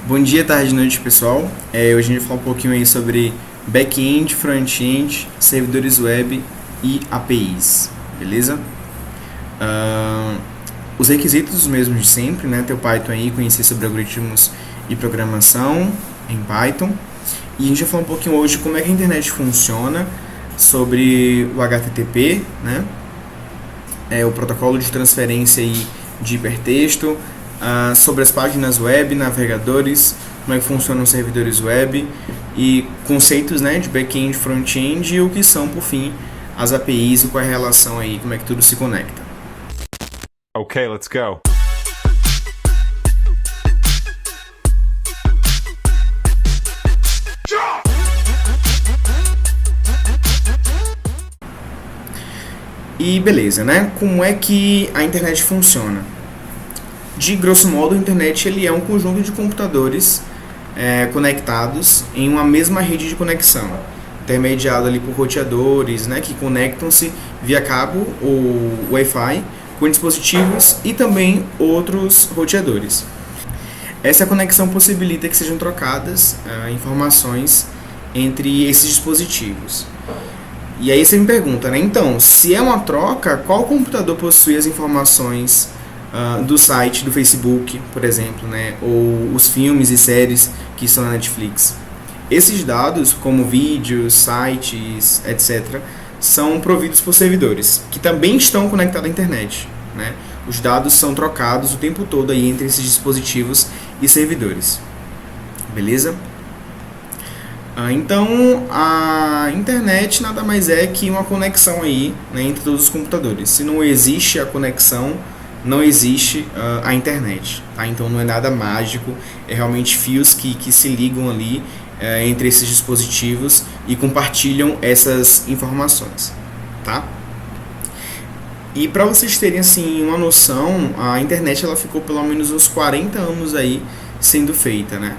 Bom dia, tarde e noite, pessoal. Hoje a gente vai falar um pouquinho aí sobre back-end, front-end, servidores web e APIs, beleza? Os requisitos os mesmos de sempre, né? Ter o Python aí, conhecer sobre algoritmos e programação em Python. E a gente vai falar um pouquinho hoje como é que a internet funciona, sobre o HTTP, né? O protocolo de transferência aí de hipertexto, sobre as páginas web, navegadores, como é que funcionam os servidores web e conceitos, né, de back-end, front-end e o que são, por fim, as APIs e qual é a relação aí, como é que tudo se conecta. Okay, let's go. E beleza, né? Como é que a internet funciona? De grosso modo, a internet ele é um conjunto de computadores conectados em uma mesma rede de conexão, intermediado ali por roteadores, né, que conectam-se via cabo ou Wi-Fi com dispositivos e também outros roteadores. Essa conexão possibilita que sejam trocadas informações entre esses dispositivos. E aí você me pergunta, né? Então, se é uma troca, qual computador possui as informações do site do Facebook, por exemplo, né? Ou os filmes e séries que estão na Netflix? Esses dados, como vídeos, sites, etc., são providos por servidores, que também estão conectados à internet, né? Os dados são trocados o tempo todo aí entre esses dispositivos e servidores. Beleza? Então, a internet nada mais é que uma conexão aí, né, entre todos os computadores. Se não existe a conexão, não existe a internet. Tá? Então, não é nada mágico, é realmente fios que se ligam ali entre esses dispositivos e compartilham essas informações. Tá? E para vocês terem assim, uma noção, a internet ela ficou pelo menos uns 40 anos aí sendo feita, né?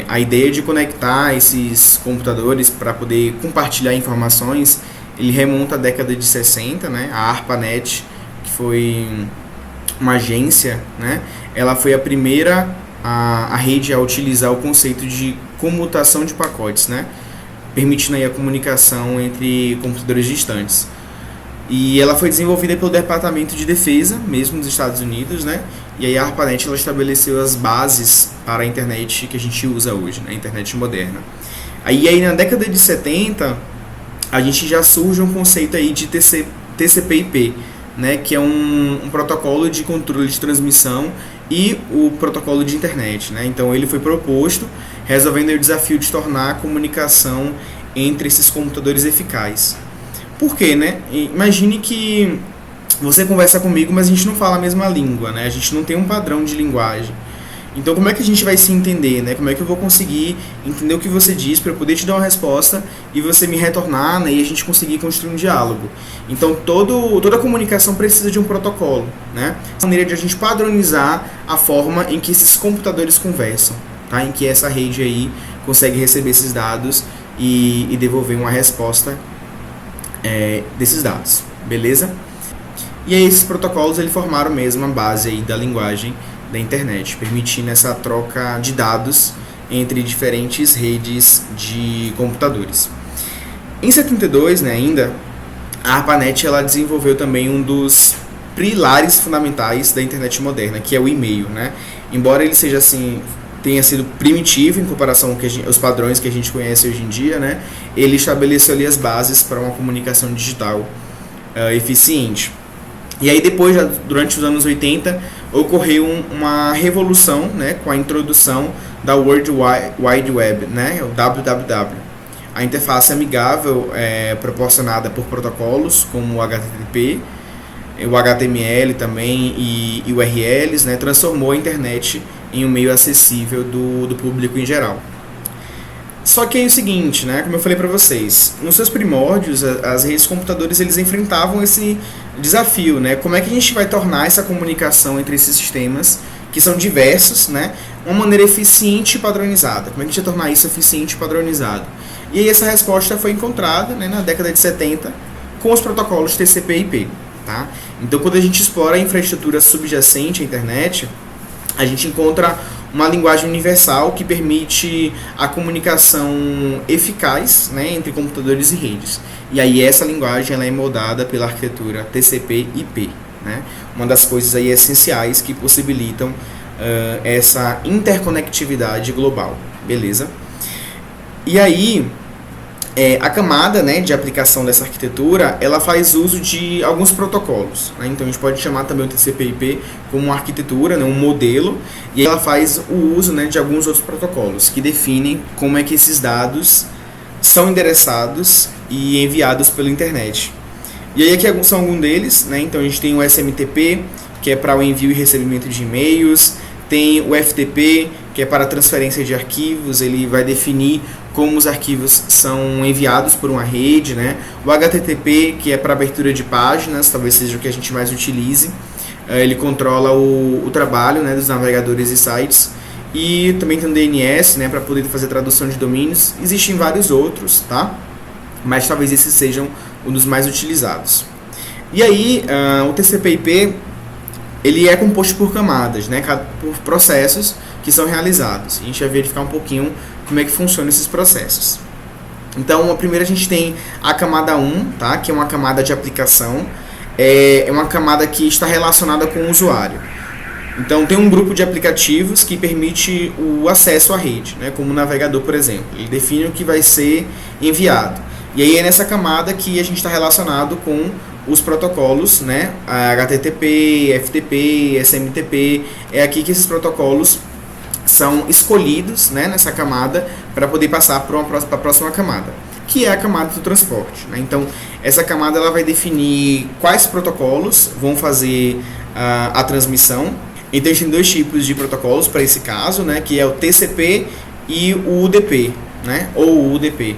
A ideia de conectar esses computadores para poder compartilhar informações, ele remonta à década de 60, né? A ARPANET, que foi uma agência, né? Ela foi a primeira a rede a utilizar o conceito de comutação de pacotes, né? Permitindo aí a comunicação entre computadores distantes. E ela foi desenvolvida pelo Departamento de Defesa, mesmo dos Estados Unidos, né? E aí a ARPANET ela estabeleceu as bases para a internet que a gente usa hoje, né? A internet moderna. Aí na década de 70, a gente já surge um conceito aí de TCP/IP, né? Que é um protocolo de controle de transmissão e o protocolo de internet, né? Então ele foi proposto, resolvendo o desafio de tornar a comunicação entre esses computadores eficaz. Por quê, né? Imagine que você conversa comigo, mas a gente não fala a mesma língua, né? A gente não tem um padrão de linguagem. Então, como é que a gente vai se entender, né? Como é que eu vou conseguir entender o que você diz para eu poder te dar uma resposta e você me retornar, né? E a gente conseguir construir um diálogo. Então, toda comunicação precisa de um protocolo, né? Essa maneira de a gente padronizar a forma em que esses computadores conversam, tá? Em que essa rede aí consegue receber esses dados e devolver uma resposta desses dados, beleza? E aí esses protocolos eles formaram mesmo a base aí da linguagem da internet, permitindo essa troca de dados entre diferentes redes de computadores. Em 72, né, ainda, a ARPANET ela desenvolveu também um dos pilares fundamentais da internet moderna, que é o e-mail, né? Embora ele seja assim, tenha sido primitivo em comparação com os padrões que a gente conhece hoje em dia, né? Ele estabeleceu ali as bases para uma comunicação digital eficiente. E aí depois, durante os anos 80, ocorreu uma revolução, né, com a introdução da World Wide Web, né, o WWW. A interface amigável proporcionada por protocolos como o HTTP, o HTML também e URLs, né, transformou a internet em um meio acessível do público em geral. Só que é o seguinte, né, como eu falei para vocês, nos seus primórdios, as redes de computadores eles enfrentavam esse desafio, né, como é que a gente vai tornar essa comunicação entre esses sistemas, que são diversos, né, uma maneira eficiente e padronizada, como é que a gente vai tornar isso eficiente e padronizado? E aí essa resposta foi encontrada, né, na década de 70 com os protocolos TCP/IP, tá? Então quando a gente explora a infraestrutura subjacente à internet, a gente encontra uma linguagem universal que permite a comunicação eficaz, né, entre computadores e redes. E aí essa linguagem ela é moldada pela arquitetura TCP/IP, né? Uma das coisas aí essenciais que possibilitam essa interconectividade global, beleza? E aí a camada, né, de aplicação dessa arquitetura, ela faz uso de alguns protocolos, né? Então a gente pode chamar também o TCP/IP como uma arquitetura, né, um modelo, e ela faz o uso, né, de alguns outros protocolos que definem como é que esses dados são endereçados e enviados pela internet. E aí aqui são alguns deles, né? Então a gente tem o SMTP, que é para o envio e recebimento de e-mails, tem o FTP, que é para a transferência de arquivos, ele vai definir como os arquivos são enviados por uma rede, né? O HTTP, que é para abertura de páginas, talvez seja o que a gente mais utilize, ele controla o trabalho, né, dos navegadores e sites, e também tem o DNS, né, para poder fazer tradução de domínios. Existem vários outros, tá? Mas talvez esses sejam um dos mais utilizados. E aí, o TCP/IP ele é composto por camadas, né, por processos que são realizados. A gente vai verificar um pouquinho como é que funcionam esses processos. Então, primeiro a gente tem a camada 1, tá, que é uma camada de aplicação, é uma camada que está relacionada com o usuário. Então, tem um grupo de aplicativos que permite o acesso à rede, né, como o navegador, por exemplo. Ele define o que vai ser enviado. E aí é nessa camada que a gente está relacionado com os protocolos, né, HTTP, FTP, SMTP. É aqui que esses protocolos são escolhidos, né, nessa camada para poder passar para a próxima camada, que é a camada do transporte, né? Então, essa camada ela vai definir quais protocolos vão fazer a transmissão. Então, a gente tem dois tipos de protocolos para esse caso, né, que é o TCP e o UDP, né, ou o UDP.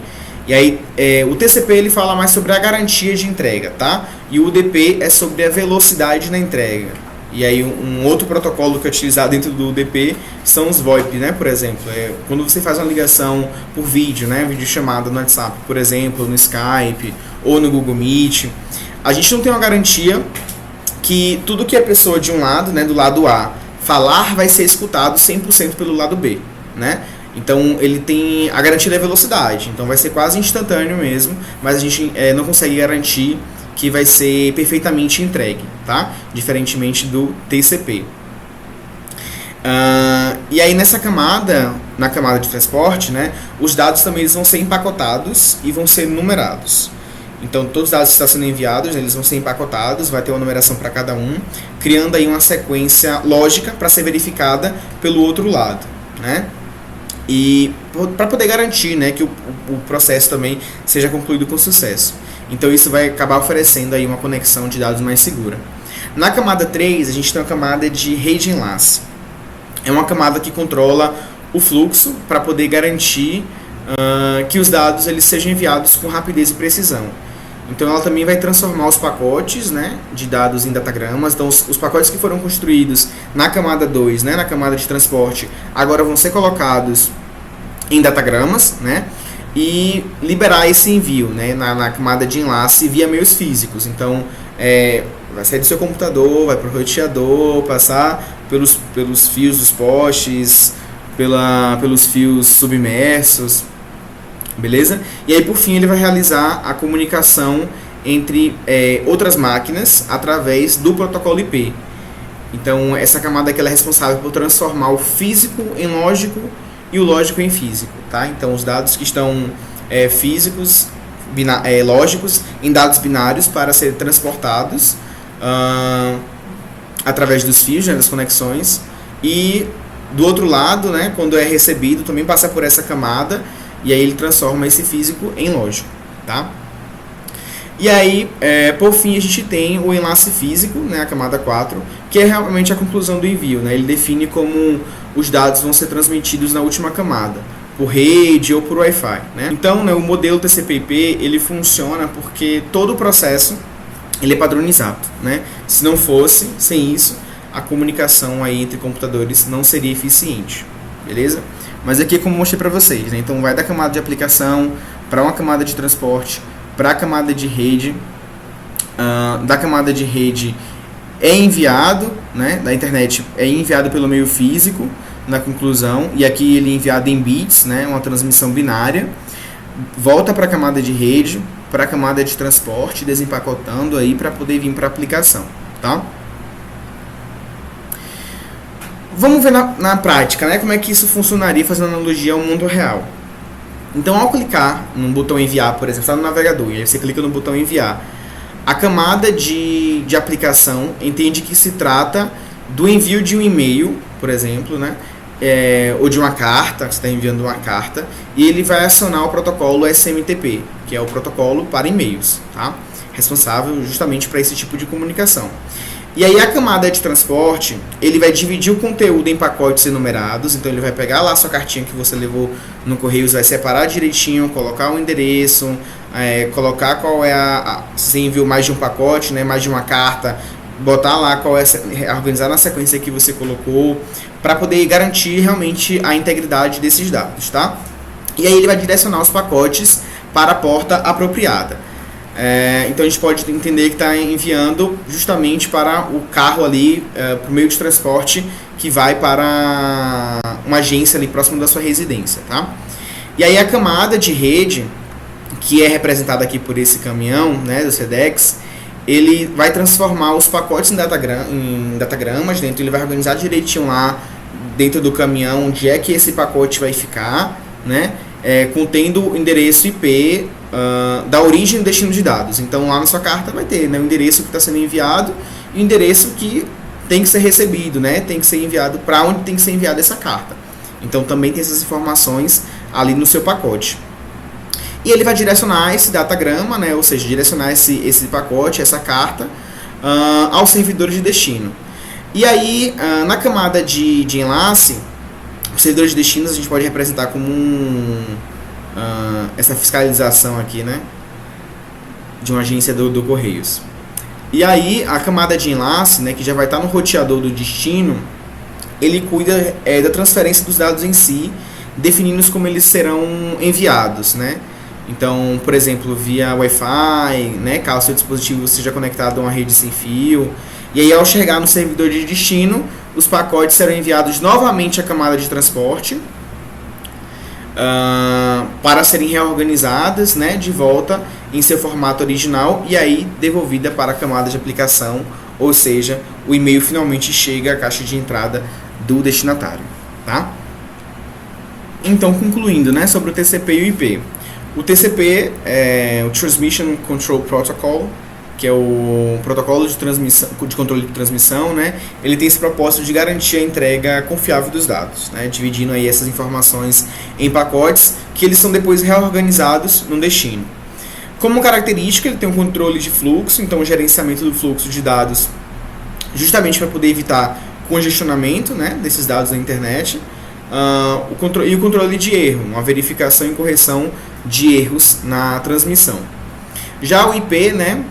E aí, o TCP ele fala mais sobre a garantia de entrega, tá? E o UDP é sobre a velocidade na entrega. E aí, um outro protocolo que é utilizado dentro do UDP são os VoIP, né? Por exemplo, quando você faz uma ligação por vídeo, né? Videochamada no WhatsApp, por exemplo, no Skype ou no Google Meet, a gente não tem uma garantia que tudo que a pessoa de um lado, né, do lado A, falar vai ser escutado 100% pelo lado B, né? Então, ele tem a garantia da velocidade. Então, vai ser quase instantâneo mesmo, mas a gente não consegue garantir que vai ser perfeitamente entregue, tá? Diferentemente do TCP. E aí, nessa camada, na camada de transporte, né, os dados também eles vão ser empacotados e vão ser numerados. Então, todos os dados que estão sendo enviados, eles vão ser empacotados, vai ter uma numeração para cada um, criando aí uma sequência lógica para ser verificada pelo outro lado, né? E para poder garantir, né, que o processo também seja concluído com sucesso. Então isso vai acabar oferecendo aí uma conexão de dados mais segura. Na camada 3, a gente tem uma camada de rede enlace. É uma camada que controla o fluxo para poder garantir que os dados eles sejam enviados com rapidez e precisão. Então ela também vai transformar os pacotes, né, de dados em datagramas. Então os pacotes que foram construídos na camada 2, né, na camada de transporte, agora vão ser colocados em datagramas, né, e liberar esse envio, né, na camada de enlace via meios físicos. Então vai sair do seu computador, vai para o roteador, passar pelos fios dos postes, pelos fios submersos, beleza? E aí, por fim, ele vai realizar a comunicação entre outras máquinas através do protocolo IP. Então, essa camada aqui ela é responsável por transformar o físico em lógico e o lógico em físico, tá? Então, os dados que estão físicos, lógicos, em dados binários para serem transportados através dos fios, né, das conexões. E, do outro lado, né, quando é recebido, também passa por essa camada. E aí ele transforma esse físico em lógico, tá? E aí, por fim, a gente tem o enlace físico, né, a camada 4, que é realmente a conclusão do envio, né? Ele define como os dados vão ser transmitidos na última camada, por rede ou por Wi-Fi, né? Então, né, o modelo TCP/IP, ele funciona porque todo o processo ele é padronizado, né? Se não fosse, sem isso, a comunicação aí entre computadores não seria eficiente, beleza? Mas aqui é como eu mostrei para vocês, né? Então vai da camada de aplicação para uma camada de transporte, para a camada de rede. Da camada de rede é enviado, né, da internet, é enviado pelo meio físico, na conclusão, e aqui ele é enviado em bits, né, uma transmissão binária, volta para a camada de rede, para a camada de transporte, desempacotando aí para poder vir para a aplicação, tá? Vamos ver na prática, né, como é que isso funcionaria fazendo analogia ao mundo real. Então, ao clicar no botão enviar, por exemplo, está no navegador, e aí você clica no botão enviar, a camada de aplicação entende que se trata do envio de um e-mail, por exemplo, né, ou de uma carta, você está enviando uma carta, e ele vai acionar o protocolo SMTP, que é o protocolo para e-mails, tá? Responsável justamente para esse tipo de comunicação. E aí a camada de transporte, ele vai dividir o conteúdo em pacotes enumerados, então ele vai pegar lá a sua cartinha que você levou no Correios, vai separar direitinho, colocar o endereço, colocar qual é se você enviou mais de um pacote, né, mais de uma carta, botar lá qual é, organizar na sequência que você colocou, para poder garantir realmente a integridade desses dados, tá? E aí ele vai direcionar os pacotes para a porta apropriada. Então a gente pode entender que está enviando justamente para o carro ali, para o meio de transporte que vai para uma agência ali próximo da sua residência, tá? E aí a camada de rede, que é representada aqui por esse caminhão, né, do Sedex, ele vai transformar os pacotes em datagramas dentro, ele vai organizar direitinho lá dentro do caminhão onde é que esse pacote vai ficar, né, contendo o endereço IP da origem e destino de dados. Então lá na sua carta vai ter, né, o endereço que está sendo enviado e o endereço que tem que ser recebido, né, tem que ser enviado para onde tem que ser enviada essa carta. Então também tem essas informações ali no seu pacote. E ele vai direcionar esse datagrama, né, ou seja, direcionar esse pacote, essa carta, aos servidores de destino. E aí, na camada de enlace, os servidores de destino a gente pode representar como essa fiscalização aqui, né, de uma agência do Correios. E aí, a camada de enlace, né, que já vai estar no roteador do destino, ele cuida da transferência dos dados em si, definindo como eles serão enviados, né. Então, por exemplo, via Wi-Fi, né, caso seu dispositivo seja conectado a uma rede sem fio. E aí, ao chegar no servidor de destino, os pacotes serão enviados novamente à camada de transporte para serem reorganizadas, né, de volta em seu formato original e aí devolvida para a camada de aplicação, ou seja, o e-mail finalmente chega à caixa de entrada do destinatário, tá? Então, concluindo, né, sobre o TCP e o IP. O TCP é o Transmission Control Protocol, que é o protocolo de controle de transmissão, né? Ele tem esse propósito de garantir a entrega confiável dos dados, né? Dividindo aí essas informações em pacotes que eles são depois reorganizados no destino. Como característica, ele tem um controle de fluxo, então o gerenciamento do fluxo de dados, justamente para poder evitar congestionamento, né, desses dados na internet. O controle de erro, uma verificação e correção de erros na transmissão. Já o IP, né,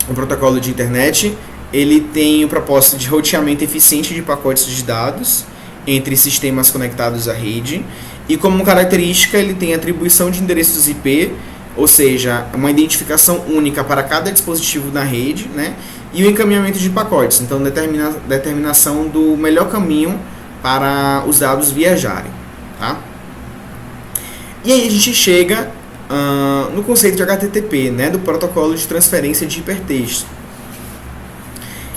o protocolo de internet, ele tem o propósito de roteamento eficiente de pacotes de dados entre sistemas conectados à rede e como característica ele tem atribuição de endereços IP, ou seja, uma identificação única para cada dispositivo na rede, né, e o encaminhamento de pacotes, então determinação do melhor caminho para os dados viajarem, tá? E aí a gente chega no conceito de HTTP, né, do protocolo de transferência de hipertexto.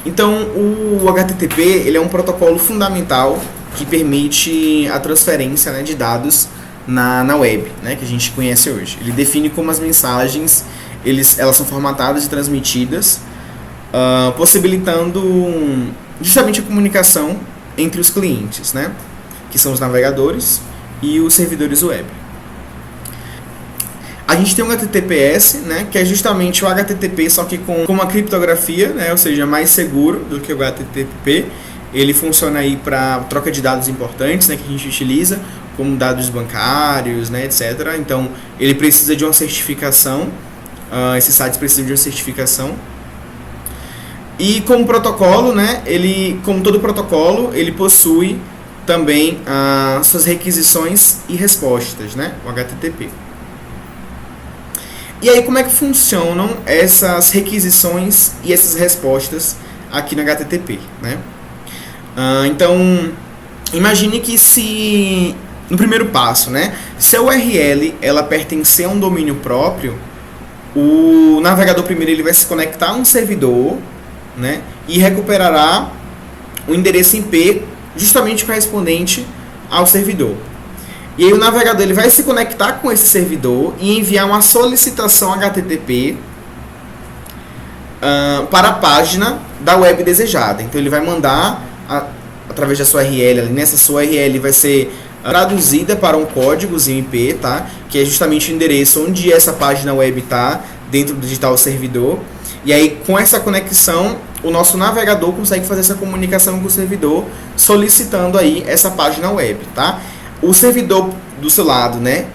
Então, o HTTP ele é um protocolo fundamental que permite a transferência, né, de dados na web, né, que a gente conhece hoje. Ele define como as mensagens elas são formatadas e transmitidas, possibilitando justamente a comunicação entre os clientes, né, que são os navegadores e os servidores web. A gente tem o HTTPS, né, que é justamente o HTTP, só que com uma criptografia, né, ou seja, mais seguro do que o HTTP. Ele funciona aí para troca de dados importantes, né, que a gente utiliza, como dados bancários, né, etc. Então, ele precisa de uma certificação, esses sites precisam de uma certificação. E como protocolo, né, como todo protocolo, ele possui também suas requisições e respostas, né, o HTTP. E aí, como é que funcionam essas requisições e essas respostas aqui no HTTP, né? Então, imagine que se no primeiro passo, né, se a URL ela pertencer a um domínio próprio, o navegador primeiro ele vai se conectar a um servidor, né, e recuperará o endereço IP justamente correspondente ao servidor. E aí o navegador ele vai se conectar com esse servidor e enviar uma solicitação HTTP para a página da web desejada. Então ele vai mandar através da sua URL, nessa sua URL vai ser traduzida para um códigozinho IP, tá? Que é justamente o endereço onde essa página web está dentro do digital servidor. E aí com essa conexão o nosso navegador consegue fazer essa comunicação com o servidor solicitando aí essa página web, tá? O servidor do seu lado, né,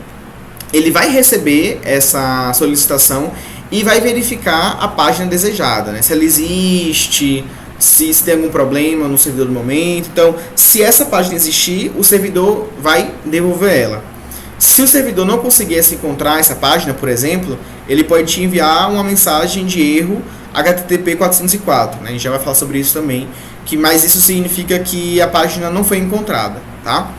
ele vai receber essa solicitação e vai verificar a página desejada, né, se ela existe, se tem algum problema no servidor do momento. Então, se essa página existir, o servidor vai devolver ela. Se o servidor não conseguir encontrar essa página, por exemplo, ele pode te enviar uma mensagem de erro HTTP 404, né? A gente já vai falar sobre isso também, mas isso significa que a página não foi encontrada, tá?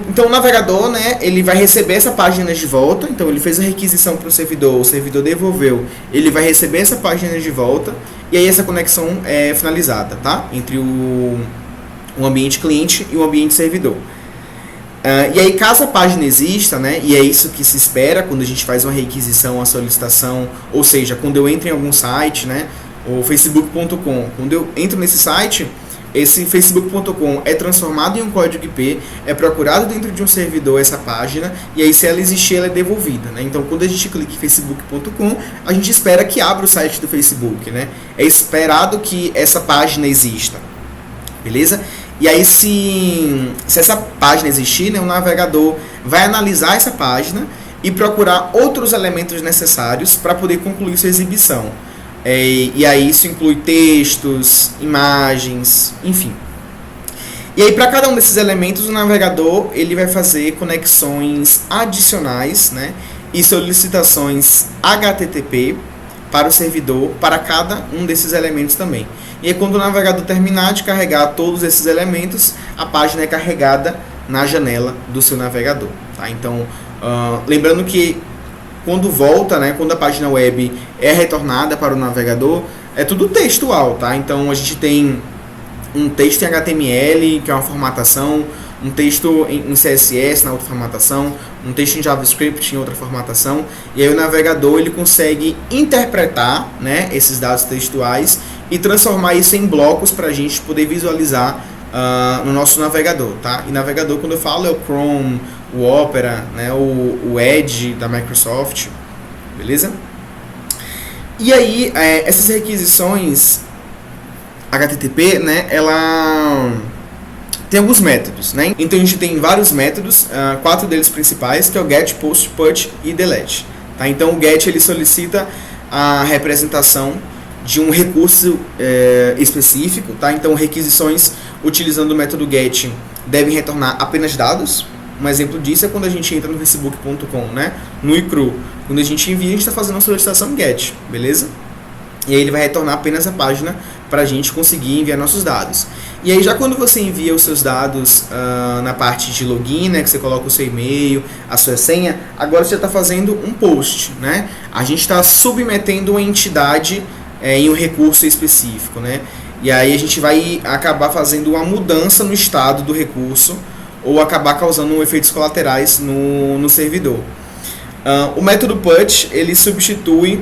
Então o navegador, né, ele vai receber essa página de volta. Então ele fez a requisição para o servidor devolveu, ele vai receber essa página de volta e aí essa conexão é finalizada, tá? Entre o ambiente cliente e o ambiente servidor. E aí caso a página exista, né, e é isso que se espera quando a gente faz uma requisição, uma solicitação, ou seja, quando eu entro em algum site, né, o facebook.com, quando eu entro nesse site, esse facebook.com é transformado em um código IP, é procurado dentro de um servidor essa página, e aí se ela existir, ela é devolvida, né? Então quando a gente clica em facebook.com, a gente espera que abra o site do Facebook, né? É esperado que essa página exista, beleza? E aí se essa página existir, né, o navegador vai analisar essa página e procurar outros elementos necessários para poder concluir sua exibição. E aí isso inclui textos, imagens, enfim. E aí para cada um desses elementos o navegador ele vai fazer conexões adicionais, né, e solicitações HTTP para o servidor para cada um desses elementos também. E aí quando o navegador terminar de carregar todos esses elementos, a página é carregada na janela do seu navegador, tá? Então, lembrando que quando volta, né, quando a página web é retornada para o navegador, é tudo textual, tá? Então a gente tem um texto em HTML, que é uma formatação, um texto em CSS na outra formatação, um texto em JavaScript em outra formatação, e aí o navegador ele consegue interpretar, né, esses dados textuais e transformar isso em blocos para a gente poder visualizar no nosso navegador, tá? E navegador, quando eu falo, é o Chrome, o Opera, né, o Edge da Microsoft, beleza? E aí, essas requisições HTTP, né, ela tem alguns métodos, né? Então a gente tem vários métodos, 4 deles principais, que é o GET, POST, PUT e DELETE, tá? Então o GET ele solicita a representação de um recurso específico, tá? Então requisições utilizando o método GET devem retornar apenas dados. Um exemplo disso é quando a gente entra no facebook.com, né, no iCru. Quando a gente envia, a gente está fazendo uma solicitação GET, beleza? E aí ele vai retornar apenas a página para a gente conseguir enviar nossos dados. E aí já quando você envia os seus dados na parte de login, né, que você coloca o seu e-mail, a sua senha, agora você está fazendo um post, né? A gente está submetendo uma entidade em um recurso específico, né? E aí a gente vai acabar fazendo uma mudança no estado do recurso ou acabar causando efeitos colaterais no servidor. O método PUT ele substitui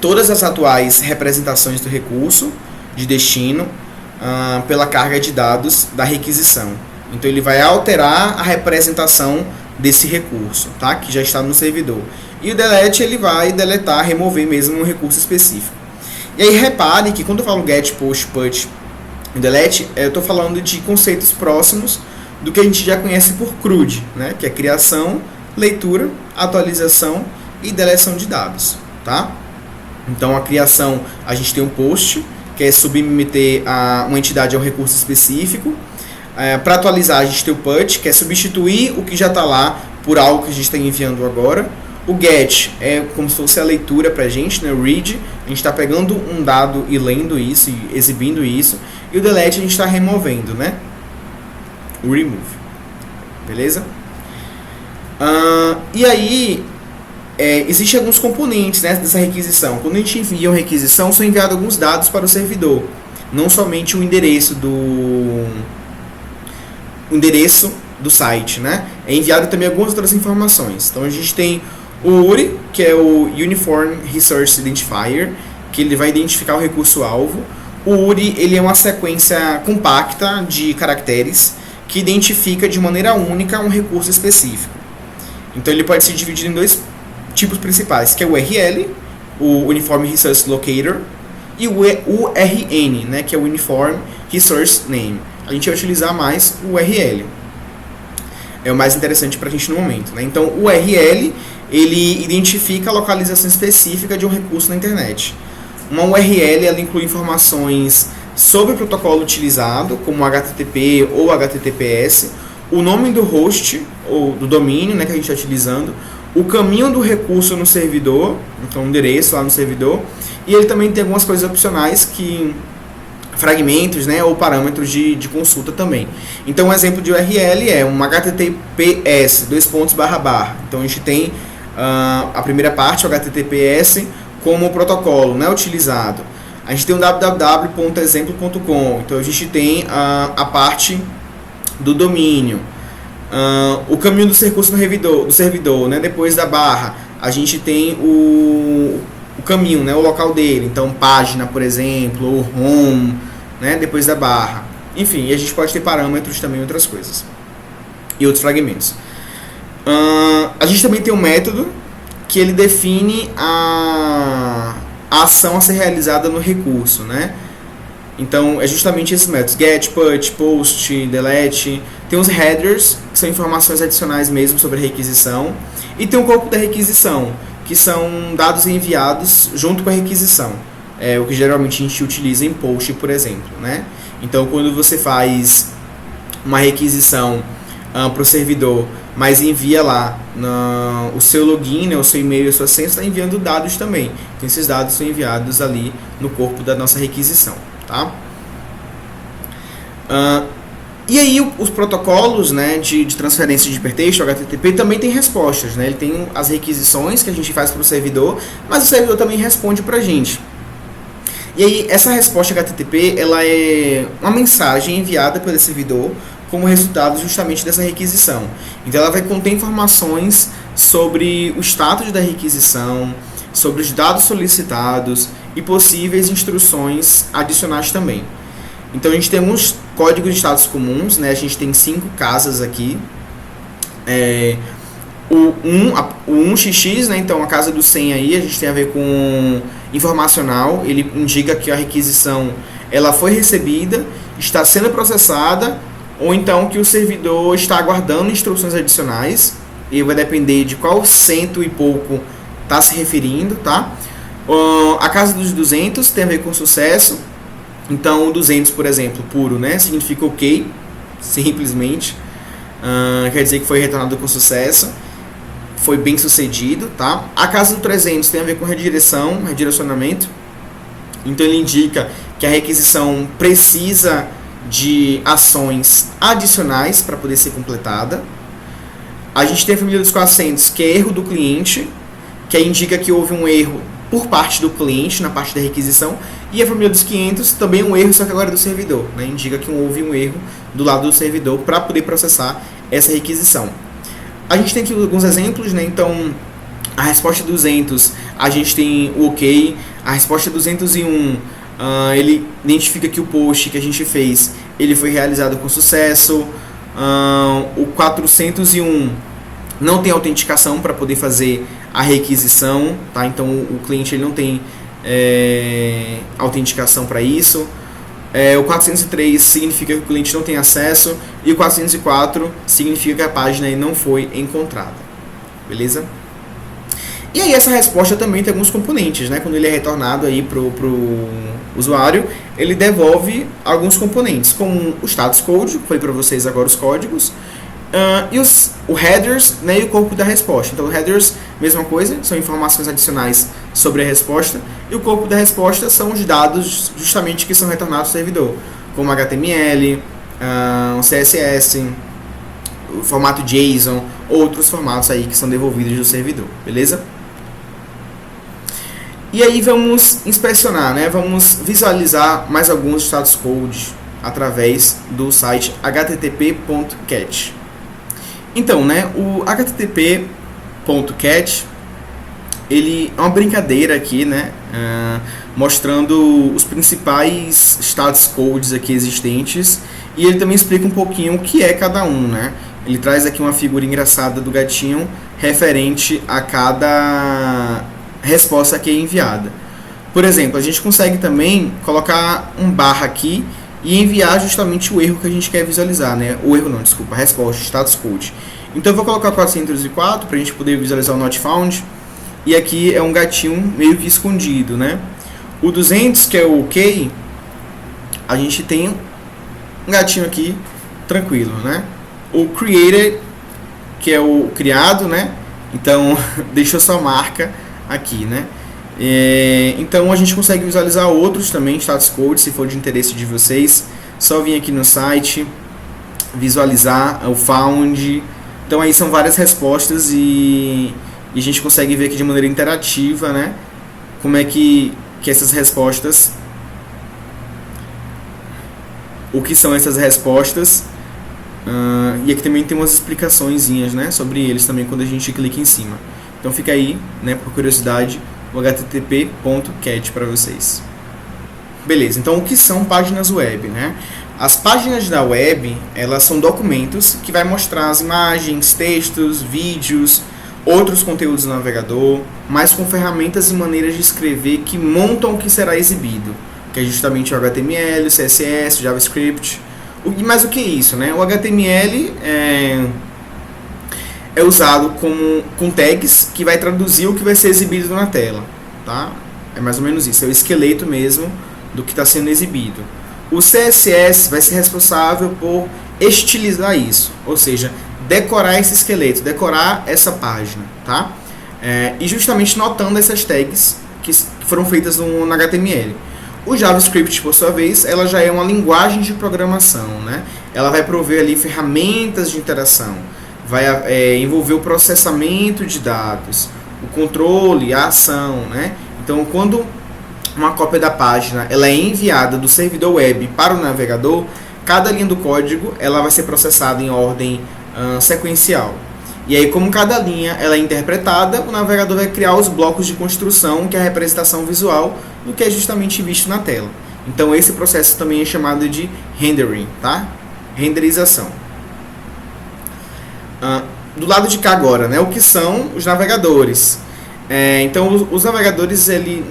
todas as atuais representações do recurso de destino pela carga de dados da requisição. Então ele vai alterar a representação desse recurso, tá? Que já está no servidor. E o delete ele vai deletar, remover mesmo um recurso específico. E aí repare que quando eu falo GET, POST, PUT e DELETE, eu estou falando de conceitos próximos do que a gente já conhece por CRUD, né? Que é criação, leitura, atualização e deleção de dados, tá? Então a criação, a gente tem um POST, que é submeter uma entidade a um recurso específico. Para atualizar, a gente tem o PUT, que é substituir o que já está lá por algo que a gente está enviando agora. O GET é como se fosse a leitura para a gente, né? O READ, a gente está pegando um dado e lendo isso, e exibindo isso. E o DELETE a gente está removendo, né? o remove. Beleza? E aí, existem alguns componentes, né, dessa requisição. Quando a gente envia uma requisição, são enviados alguns dados para o servidor. Não somente o endereço do site, né? É enviado também algumas outras informações. Então a gente tem o URI, que é o Uniform Resource Identifier, que ele vai identificar o recurso-alvo. O URI, ele é uma sequência compacta de caracteres que identifica de maneira única um recurso específico. Então ele pode ser dividido em dois tipos principais, que é o URL, o Uniform Resource Locator, e o URN, né, que é o Uniform Resource Name. A gente vai utilizar mais o URL. É o mais interessante para a gente no momento, né? Então, o URL, ele identifica a localização específica de um recurso na internet. Uma URL, ela inclui informações sobre o protocolo utilizado, como HTTP ou HTTPS, o nome do host, ou do domínio, né, que a gente está utilizando, o caminho do recurso no servidor, então o endereço lá no servidor, e ele também tem algumas coisas opcionais fragmentos, né, ou parâmetros de consulta também. Então, um exemplo de URL é um HTTPS, .. Então, a gente tem a primeira parte, o HTTPS, como protocolo, né, utilizado. A gente tem um www.exemplo.com, então a gente tem a parte do domínio. O caminho do recurso do servidor, né, depois da barra, a gente tem o caminho, né, o local dele, então página, por exemplo, ou home, né, depois da barra. Enfim, e a gente pode ter parâmetros também, outras coisas. E outros fragmentos. A gente também tem um método que ele define a ação a ser realizada no recurso, né? Então, é justamente esses métodos: get, put, post, delete. Tem os headers, que são informações adicionais mesmo sobre a requisição. E tem o corpo da requisição, que são dados enviados junto com a requisição. É o que geralmente a gente utiliza em post, por exemplo, né? Então, quando você faz uma requisição para o servidor, mas envia lá o seu login, né, o seu e-mail e a sua senha, está enviando dados também. Então, esses dados são enviados ali no corpo da nossa requisição, tá? E aí os protocolos, né, de transferência de hipertexto, HTTP, também tem respostas, né? Ele tem as requisições que a gente faz para o servidor, mas o servidor também responde para a gente. E aí essa resposta HTTP, ela é uma mensagem enviada pelo servidor como resultado justamente dessa requisição. Então ela vai conter informações sobre o status da requisição, sobre os dados solicitados e possíveis instruções adicionais também. Então a gente tem alguns códigos de status comuns, né? A gente tem 5 casas aqui. O 1xx, né? Então a casa do 100 aí, a gente tem a ver com informacional. Ele indica que a requisição ela foi recebida, está sendo processada, ou então que o servidor está aguardando instruções adicionais. E vai depender de qual cento e pouco está se referindo, tá? A casa dos 200 tem a ver com sucesso. Então o 200, por exemplo, puro, né, significa ok, simplesmente. Quer dizer que foi retornado com sucesso, foi bem sucedido, tá? A casa do 300 tem a ver com redirecionamento. Então ele indica que a requisição precisa de ações adicionais para poder ser completada. A gente tem a família dos 400, que é erro do cliente, que indica que houve um erro por parte do cliente na parte da requisição. E a família dos 500 também é um erro, só que agora é do servidor, né? Indica que houve um erro do lado do servidor para poder processar essa requisição. A gente tem aqui alguns exemplos, né? Então, a resposta 200, a gente tem o OK. A resposta 201, ele identifica que o post que a gente fez, ele foi realizado com sucesso. O 401 não tem autenticação para poder fazer a requisição, tá? Então o cliente ele não tem autenticação para isso. O 403 significa que o cliente não tem acesso, e o 404 significa que a página aí não foi encontrada. Beleza? E aí essa resposta também tem alguns componentes, né? Quando ele é retornado aí pro usuário, ele devolve alguns componentes, como o status code, que falei para vocês agora os códigos, e o headers, né, e o corpo da resposta. Então, o headers, mesma coisa, são informações adicionais sobre a resposta, e o corpo da resposta são os dados justamente que são retornados ao servidor, como HTML, o CSS, o formato JSON, outros formatos aí que são devolvidos do servidor, beleza? E aí vamos inspecionar, né? Vamos visualizar mais alguns status codes através do site http.cat. Então, né, o http.cat, ele é uma brincadeira aqui, né, mostrando os principais status codes aqui existentes, e ele também explica um pouquinho o que é cada um, né? Ele traz aqui uma figura engraçada do gatinho referente a cada resposta que é enviada. Por exemplo, a gente consegue também colocar um barra aqui e enviar justamente o erro que a gente quer visualizar, né? O erro não, desculpa, a resposta, status code. Então eu vou colocar 404 para a gente poder visualizar o not found. E aqui é um gatinho meio que escondido, né? O 200, que é o OK, a gente tem um gatinho aqui tranquilo, né? O created, que é o criado, né? Então deixou sua marca aqui, né? Então a gente consegue visualizar outros também status codes, se for de interesse de vocês. Só vir aqui no site, visualizar o found. Então aí são várias respostas e a gente consegue ver aqui de maneira interativa, né? Como é que essas respostas, o que são essas respostas. E aqui também tem umas explicaçõezinhas, né, sobre eles também quando a gente clica em cima. Então fica aí, né, por curiosidade, o http.cat para vocês. Beleza, então o que são páginas web, né? As páginas da web, elas são documentos que vai mostrar as imagens, textos, vídeos, outros conteúdos do navegador, mas com ferramentas e maneiras de escrever que montam o que será exibido, que é justamente o HTML, o CSS, o JavaScript. Mas o que é isso, né? O HTML é usado com tags que vai traduzir o que vai ser exibido na tela, tá? É mais ou menos isso, é o esqueleto mesmo do que está sendo exibido. O CSS vai ser responsável por estilizar isso, ou seja, decorar esse esqueleto, decorar essa página, tá? E justamente notando essas tags que foram feitas no HTML. O JavaScript, por sua vez, ela já é uma linguagem de programação, né? Ela vai prover ali ferramentas de interação, vai envolver o processamento de dados, o controle, a ação, né? Então, quando uma cópia da página ela é enviada do servidor web para o navegador, cada linha do código ela vai ser processada em ordem sequencial. E aí, como cada linha ela é interpretada, o navegador vai criar os blocos de construção, que é a representação visual do que é justamente visto na tela. Então, esse processo também é chamado de rendering, tá? Renderização. Do lado de cá agora, né? O que são os navegadores? Então, os navegadores, ele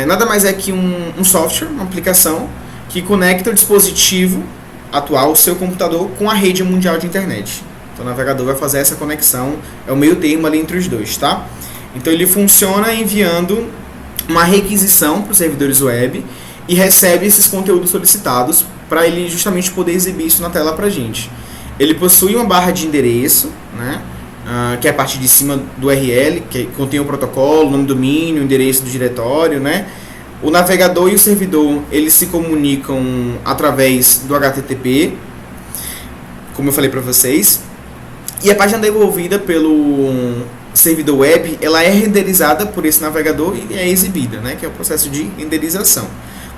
nada mais é que um software, uma aplicação, que conecta o dispositivo atual, o seu computador, com a rede mundial de internet. Então, o navegador vai fazer essa conexão, é o meio termo ali entre os dois, tá? Então, ele funciona enviando uma requisição para os servidores web e recebe esses conteúdos solicitados para ele justamente poder exibir isso na tela para a gente. Ele possui uma barra de endereço, né? Que é a parte de cima do URL, que contém o protocolo, o nome do domínio, o endereço do diretório, né? O navegador e o servidor, eles se comunicam através do HTTP, como eu falei para vocês. E a página devolvida pelo servidor web, ela é renderizada por esse navegador e é exibida, né? Que é o processo de renderização.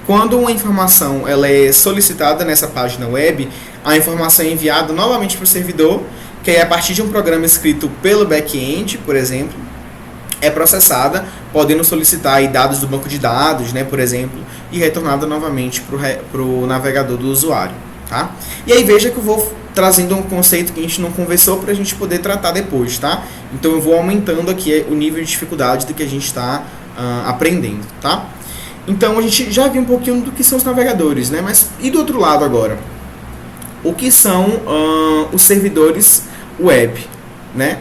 Quando uma informação ela é solicitada nessa página web, a informação é enviada novamente para o servidor, que é a partir de um programa escrito pelo back-end, por exemplo, é processada, podendo solicitar aí dados do banco de dados, né, por exemplo, e retornada novamente para o navegador do usuário, tá? E aí veja que eu vou trazendo um conceito que a gente não conversou para a gente poder tratar depois, tá? Então eu vou aumentando aqui o nível de dificuldade do que a gente está aprendendo, tá? Então a gente já viu um pouquinho do que são os navegadores, né? Mas e do outro lado agora? O que são os servidores web, né?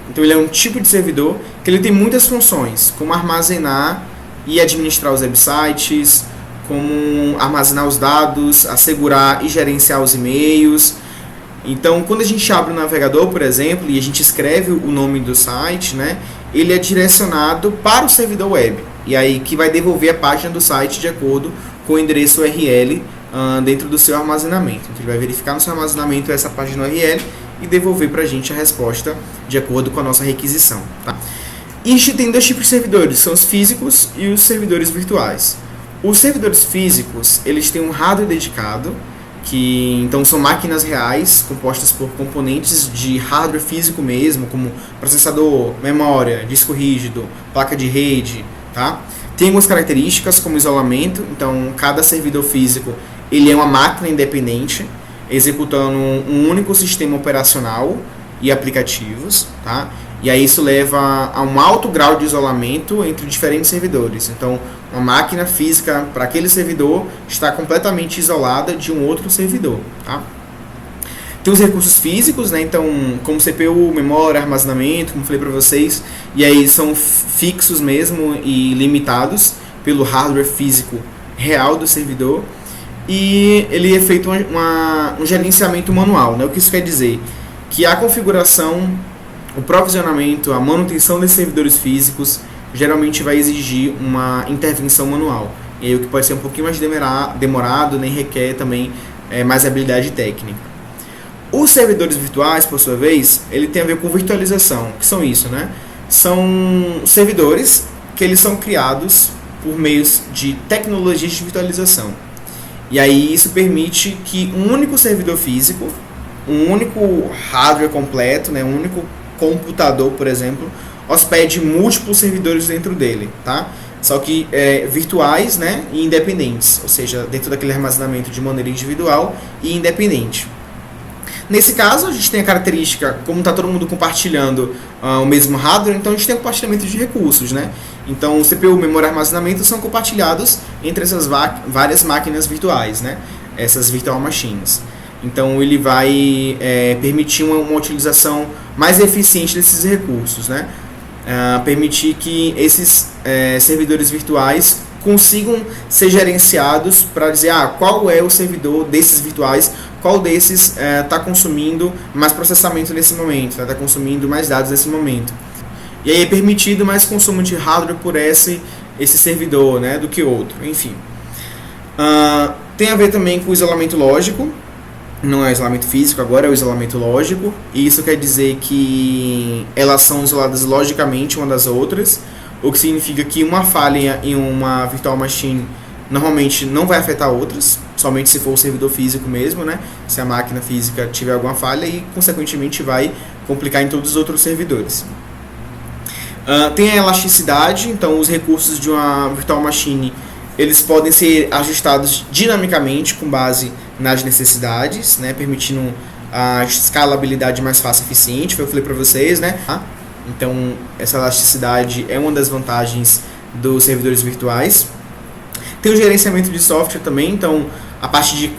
Então ele é um tipo de servidor que ele tem muitas funções, como armazenar e administrar os websites, como armazenar os dados, assegurar e gerenciar os e-mails. Então, quando a gente abre o navegador, por exemplo, e a gente escreve o nome do site, né, ele é direcionado para o servidor web. E aí que vai devolver a página do site de acordo com o endereço URL dentro do seu armazenamento. Então, ele vai verificar no seu armazenamento essa página URL e devolver para a gente a resposta de acordo com a nossa requisição. Tá? E a gente tem dois tipos de servidores, são os físicos e os servidores virtuais. Os servidores físicos, eles têm um hardware dedicado, que então são máquinas reais, compostas por componentes de hardware físico mesmo, como processador, memória, disco rígido, placa de rede, tá? Tem algumas características como isolamento, então cada servidor físico ele é uma máquina independente, executando um único sistema operacional e aplicativos, tá? E aí isso leva a um alto grau de isolamento entre diferentes servidores. Então, uma máquina física para aquele servidor está completamente isolada de um outro servidor, tá? Tem os recursos físicos, né? Então, como CPU, memória, armazenamento, como falei para vocês, e aí são fixos mesmo e limitados pelo hardware físico real do servidor. E ele é feito um gerenciamento manual, né? O que isso quer dizer? Que a configuração, o provisionamento, a manutenção desses servidores físicos geralmente vai exigir uma intervenção manual. E aí o que pode ser um pouquinho mais demorado, nem requer também mais habilidade técnica. Os servidores virtuais, por sua vez, ele tem a ver com virtualização. O que são isso, né? São servidores que eles são criados por meios de tecnologias de virtualização. E aí isso permite que um único servidor físico, um único hardware completo, né, um único computador, por exemplo, hospede múltiplos servidores dentro dele, tá? Só que virtuais, né, e independentes, ou seja, dentro daquele armazenamento de maneira individual e independente. Nesse caso, a gente tem a característica, como está todo mundo compartilhando o mesmo hardware, então a gente tem compartilhamento de recursos, né? Então, o CPU, memória e armazenamento são compartilhados entre essas várias máquinas virtuais, né? Essas virtual machines. Então, ele vai permitir uma utilização mais eficiente desses recursos, né? Permitir que esses servidores virtuais consigam ser gerenciados para dizer qual é o servidor desses virtuais, qual desses está consumindo mais processamento nesse momento, está consumindo mais dados nesse momento. E aí é permitido mais consumo de hardware por esse servidor, né, do que outro, enfim. Tem a ver também com o isolamento lógico, não é o isolamento físico, agora é o isolamento lógico, e isso quer dizer que elas são isoladas logicamente uma das outras, o que significa que uma falha em uma virtual machine normalmente não vai afetar outras, somente se for o servidor físico mesmo, né? Se a máquina física tiver alguma falha e, consequentemente, vai complicar em todos os outros servidores. Tem a elasticidade, então os recursos de uma virtual machine eles podem ser ajustados dinamicamente com base nas necessidades, né? Permitindo a escalabilidade mais fácil e eficiente, foi o que eu falei para vocês, né? Então, essa elasticidade é uma das vantagens dos servidores virtuais. Tem o gerenciamento de software também, então a parte de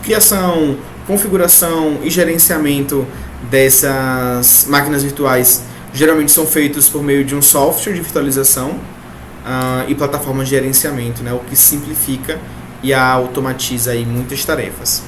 criação, configuração e gerenciamento dessas máquinas virtuais geralmente são feitos por meio de um software de virtualização e plataformas de gerenciamento, né, o que simplifica e automatiza aí muitas tarefas.